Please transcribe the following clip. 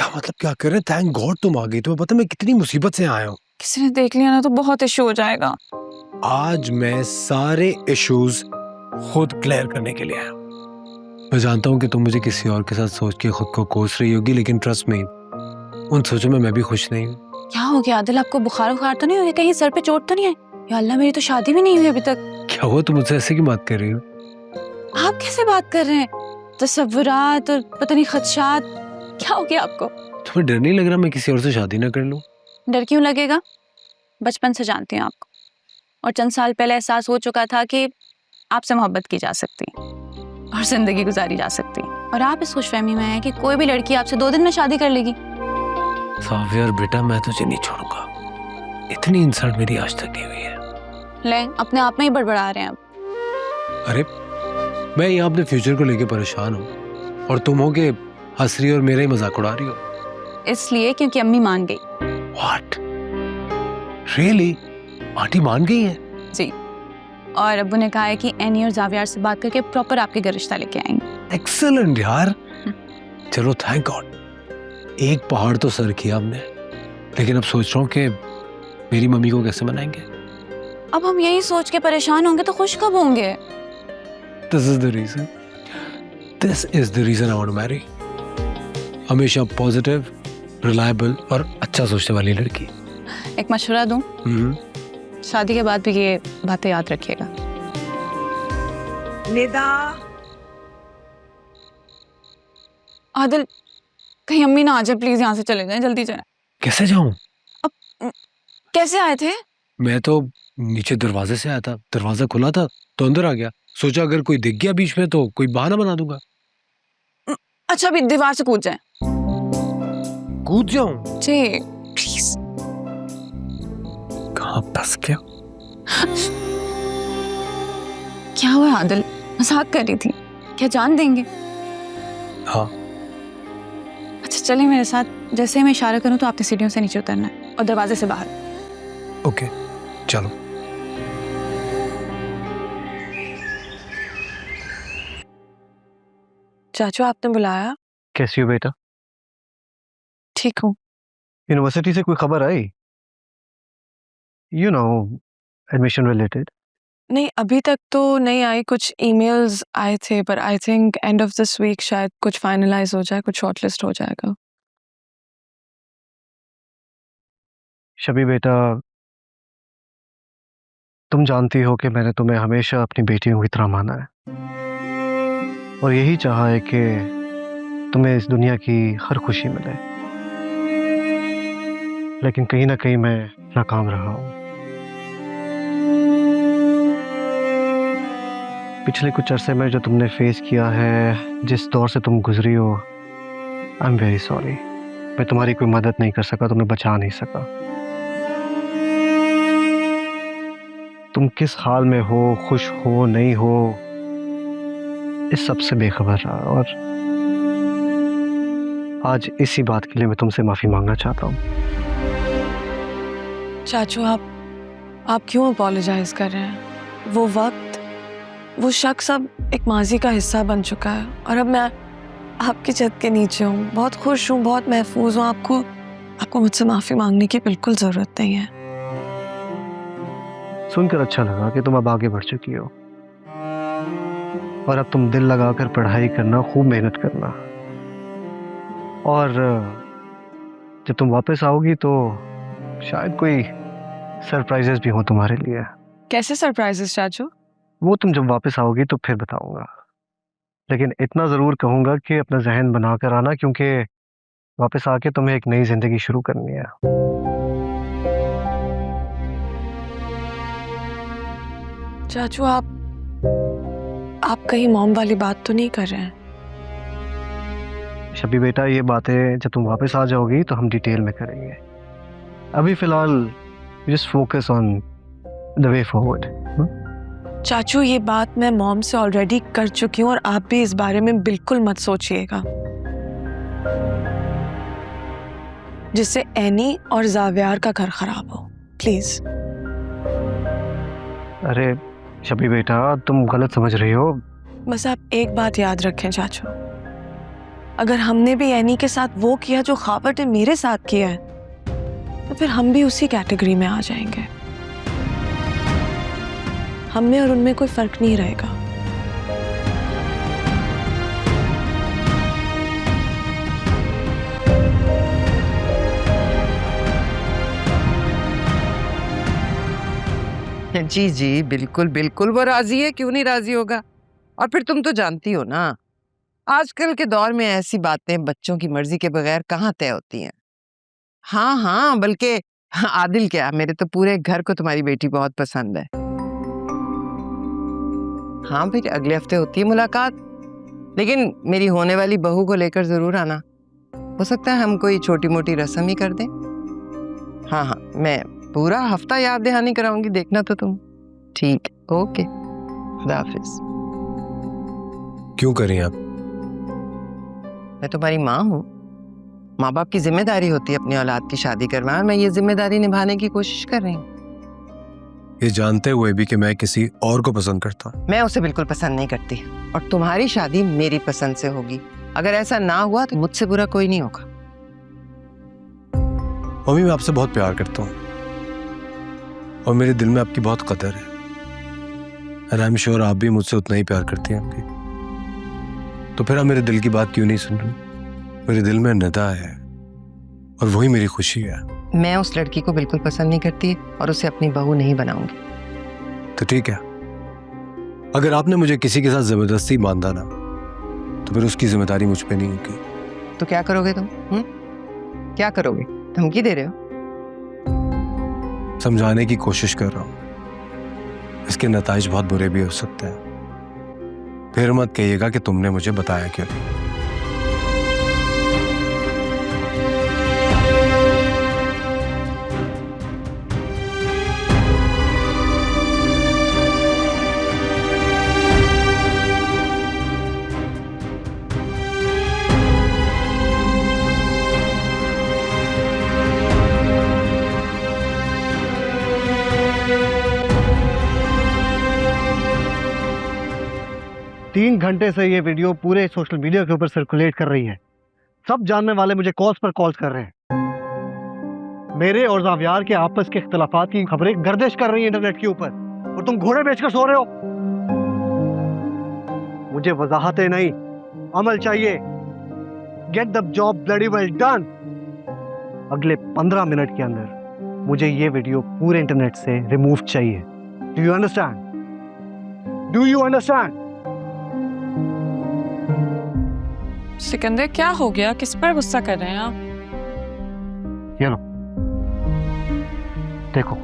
क्या मतलब क्या कर रहे हैं? थैंक गॉड तुम आ गई। तुम्हें पता मैं कितनी मुसीबत से आया हूँ। किसी ने देख लिया ना तो बहुत इशू हो जाएगा। आज मैं सारे इश्यूज खुद क्लियर करने के लिए आया हूँ। मैं जानता हूँ कि तुम मुझे किसी और के साथ सोच के खुद को कोस रही होगी, लेकिन ट्रस्ट मी, उन सोचों में मैं भी खुश नहीं हूँ। क्या हो गया आदिल, आपको बुखार उखार तो नहीं हो गया? कहीं सर पे चोट तो नहीं है? या अल्लाह, मेरी तो शादी भी नहीं हुई अभी तक। क्या हुआ? तुम मुझसे ऐसे की बात कर रही हो? आप कैसे बात कर रहे हैं? तसव्वुरात और पता नहीं खदशात, क्या हो गया आपको? तुम्हें डर नहीं लग रहा मैं किसी और से शादी ना कर लूँ? डर क्यों लगेगा? बचपन से जानती हूँ आपको, और चंद साल पहले एहसास हो चुका था कि आपसे मोहब्बत की जा सकती और जिंदगी गुजारी जा सकती, और आप इस खुशफहमी में हैं कि कोई भी लड़की आपसे 2 दिन में शादी कर लेगी। सावियर बेटा, मैं तुझे नहीं छोड़ूंगा। इतनी इंसल्ट मेरी आज तक नहीं हुई है। ले, अपने आप में ही बड़बड़ा रहे हैं अब। अरे मैं यहाँ अपने फ्यूचर को लेके परेशान हूँ और तुम हो के हंस रही हो और मेरा ही मजाक उड़ा रही हो। इसलिए क्योंकि अम्मी मान गई। What? Really? आंटी मान गई है? जी, और अब्बू ने कहा है कि एनी और जावियार से बात करके प्रॉपर आपके घर रिश्ता लेके आएंगे। एक्सेलेंट यार। चलो थैंक गॉड, एक पहाड़ तो सर किया हमने। लेकिन अब सोच रहा हूँ कि मेरी मम्मी को कैसे मनाएंगे। अब हम यही सोच के परेशान होंगे तो खुश कब होंगे? This is the reason. This is the reason I want to marry. हमेशा पॉजिटिव, रिलायबल और अच्छा सोचने वाली लड़की। एक मशवरा दूं? शादी के बाद भी ये बातें याद रखिएगा। निदा, आदिल, कहीं अम्मी ना आ जाए, प्लीज यहाँ से चले जाएं, जल्दी जाएं। कैसे जाऊं? अब कैसे आए थे? मैं तो नीचे दरवाजे से आया था, दरवाजा खुला था तो अंदर आ गया। सोचा अगर कोई दिख गया बीच में तो कोई बहाना बना दूंगा। अच्छा, अभी दीवार से कूद जाएं। कूद जाऊं? जी प्लीज। कहाँ फंस गया? क्या हुआ आदिल? मजाक कर रही थी, क्या जान देंगे? हाँ। अच्छा चलिए मेरे साथ, जैसे ही मैं इशारा करूं तो आपने सीढ़ियों से नीचे उतरना है और दरवाजे से बाहर। ओके चलो। चाचू आपने बुलाया? कैसी हो बेटा? ठीक हूँ। यूनिवर्सिटी से कोई खबर आई? You know, admission related? नहीं, अभी तक तो नहीं आई। कुछ ईमेल्स आए थे, पर I think end of this week शायद कुछ फाइनलाइज हो जाए, कुछ शॉर्टलिस्ट हो जाएगा। शबी बेटा, तुम जानती हो कि मैंने तुम्हें हमेशा अपनी बेटियों की तरह माना है और यही चाहा है कि तुम्हें इस दुनिया की हर खुशी मिले, लेकिन कहीं ना कहीं मैं नाकाम रहा हूँ। पिछले कुछ अरसे में जो तुमने फेस किया है, जिस दौर से तुम गुजरी हो, आई एम वेरी सॉरी। मैं तुम्हारी कोई मदद नहीं कर सका, तुम्हें बचा नहीं सका। तुम किस हाल में हो, खुश हो नहीं हो, इस सब से बेखबर रहा, और आज इसी बात के लिए मैं तुमसे माफी मांगना चाहता हूँ। चाचू आप क्यों अपोलोजाइज कर रहे हैं? वो वक्त, वो शख्स अब एक माजी का हिस्सा बन चुका है, और अब मैं आपकी छत के नीचे हूँ, बहुत खुश हूँ, बहुत महफूज हूँ। आपको मुझसे माफी मांगने की बिल्कुल जरूरत नहीं है। सुनकर अच्छा लगा कि तुम अब आगे बढ़ चुकी हो, और अब तुम दिल लगाकर पढ़ाई करना, खूब मेहनत करना, और जब तुम वापस आओगी तो शायद कोई सरप्राइजेस भी हो तुम्हारे लिए। कैसे सरप्राइजेस चाचू? वो तुम जब वापस आओगी तो फिर बताऊंगा, लेकिन इतना ज़रूर कहूंगा कि अपना जहन बना कर आना, क्योंकि वापस आके तुम्हें एक नई जिंदगी शुरू करनी है। चाचू आप कहीं मॉम वाली बात तो नहीं कर रहे हैं? शबी बेटा, ये बातें जब तुम वापस आ जाओगी तो हम डिटेल में करेंगे। अभी फिलहाल just focus on the way forward. चाचू, ये बात मैं मॉम से ऑलरेडी कर चुकी हूँ, और आप भी इस बारे में बिल्कुल मत सोचिएगा, जिससे एनी और जावियार का घर खराब हो, प्लीज। अरे शबी बेटा, तुम गलत समझ रही हो। बस आप एक बात याद रखें चाचू, अगर हमने भी एनी के साथ वो किया जो खाबट ने मेरे साथ किया है, तो फिर हम भी उसी कैटेगरी में आ जाएंगे। हम में और उनमें कोई फर्क नहीं रहेगा। जी जी बिल्कुल बिल्कुल, वो राजी है, क्यों नहीं राजी होगा। और फिर तुम तो जानती हो ना, आजकल के दौर में ऐसी बातें बच्चों की मर्जी के बगैर कहाँ तय होती हैं। हाँ हाँ, बल्कि आदिल क्या, मेरे तो पूरे घर को तुम्हारी बेटी बहुत पसंद है। हाँ फिर अगले हफ्ते होती है मुलाकात, लेकिन मेरी होने वाली बहू को लेकर जरूर आना। हो सकता है हम कोई छोटी मोटी रस्म ही कर दें। हाँ हाँ, मैं पूरा हफ्ता याद दहानी कराऊंगी, देखना तो तुम। ठीक, ओके, खुदा हाफिज। क्यों करें आप? मैं तुम्हारी माँ हूँ, माँ बाप की जिम्मेदारी होती है अपनी औलाद की शादी करवाना। मैं ये जिम्मेदारी निभाने की कोशिश कर रही हूँ। ये जानते हुए भी कि मैं किसी और को पसंद करता हूँ। मैं उसे बिल्कुल पसंद नहीं करती, और तुम्हारी शादी मेरी पसंद से होगी। अगर ऐसा ना हुआ तो मुझसे बुरा कोई नहीं होगा। मम्मी, मैं आपसे बहुत प्यार करता हूँ और मेरे दिल में आपकी बहुत कदर है। एंड आई एम श्योर आप भी मुझसे उतना ही प्यार करती हैं आपकी। तो फिर आप मेरे दिल की बात क्यों नहीं सुन रही? मेरे दिल में निदा है और वही मेरी खुशी है। मैं उस लड़की को बिल्कुल पसंद नहीं करती और उसे अपनी बहू नहीं बनाऊंगी। तो ठीक है, अगर आपने मुझे किसी के साथ जबरदस्ती बांधा ना, तो फिर उसकी जिम्मेदारी मुझ पे नहीं होगी। तो क्या करोगे तुम? क्या करोगे? धमकी दे रहे हो? समझाने की कोशिश कर रहा हूँ, इसके नताइज बहुत बुरे भी हो सकते हैं। फिर मत कहिएगा कि तुमने मुझे बताया क्यों नहीं। 3 घंटे से ये वीडियो पूरे सोशल मीडिया के ऊपर सर्कुलेट कर रही है। सब जानने वाले मुझे कॉल्स पर कॉल्स कर रहे हैं। मेरे और जावियार के आपस के इख्तलाफात की खबरें गर्दिश कर रही हैं इंटरनेट के ऊपर, और तुम घोड़े बेचकर सो रहे हो। मुझे वजाहतें नहीं, अमल चाहिए। Get the job bloody well done. अगले 15 मिनट के अंदर मुझे ये वीडियो पूरे इंटरनेट से रिमूव चाहिए। Do you understand? Do you understand? Sikandar, क्या हो गया? किस पर गुस्सा कर रहे हैं आप? ये लो, देखो।